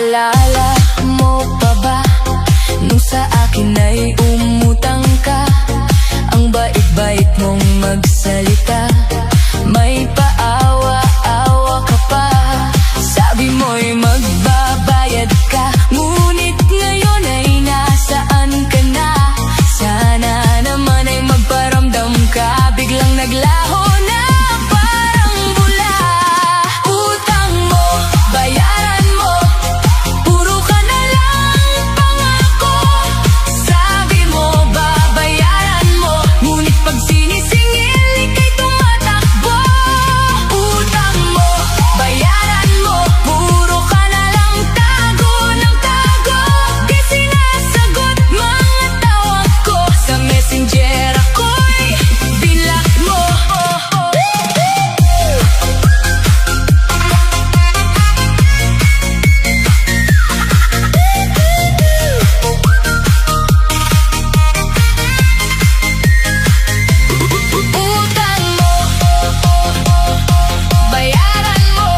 Naalala mo pa ba nung sa akin ay umutang ka? Ang bait-bait mong magsalita, may paawa-awa ka pa. Sabi mo'y magbabayad ka, ngunit ngayon ay nasaan ka na? Sana naman ay magparamdam ka, biglang naglaho na parang bula. Utang mo, bayaran mo, puro ka na lang pangako. Sabi mo babayaran mo, ngunit pag sinisingil ika'y tumatakbo. Utang mo, bayaran mo, puro ka na lang tago ng tago. Di sinasagot mga tawag ko, sa messenger ako'y binlock mo. Utang mo, bayaran mo.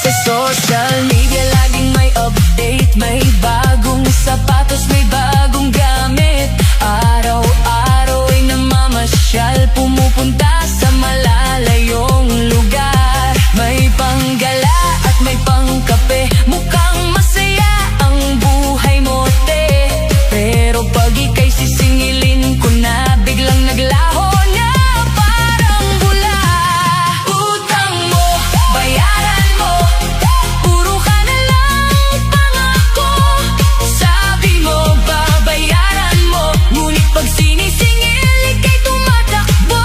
Sa social media laging may update, may bagong sapatos, may bagong gamit. Araw-araw ay namamasyal, pumupunta sa malalayong lugar. May panggala at may pangkape, mukhang masaya ang buhay mo, te. Pero pag ika'y sisingilin ko na, biglang naglaho na parang bula. Utang mo, bayaran mo, puro ka na lang pangako. Sabi mo babayaran mo, ngunit pag sinisingil ika'y tumatakbo.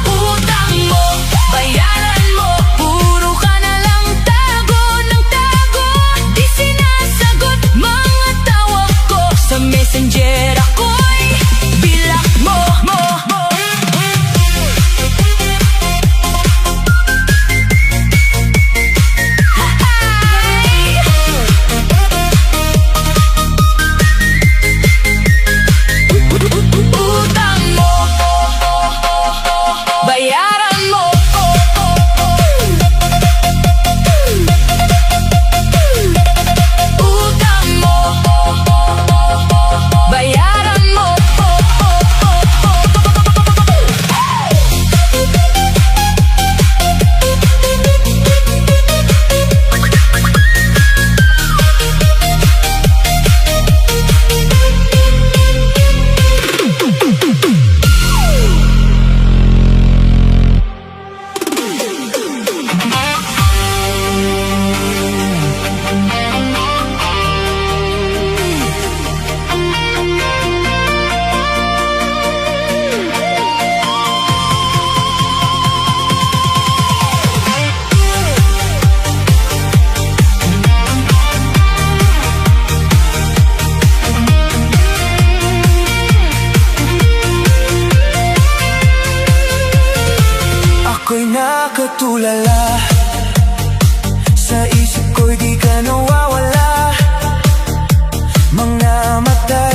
Utang mo, bayaran mo, puro ka na lang tago ng tago. Di sinasagot mga tawag ko, sa messenger ako'y binlock mo. Utang mo, bayaran mo. Utang mo, bayaran mo. Ako'y nakatulala, sa isip ko'y di ka nawawala. Mga matay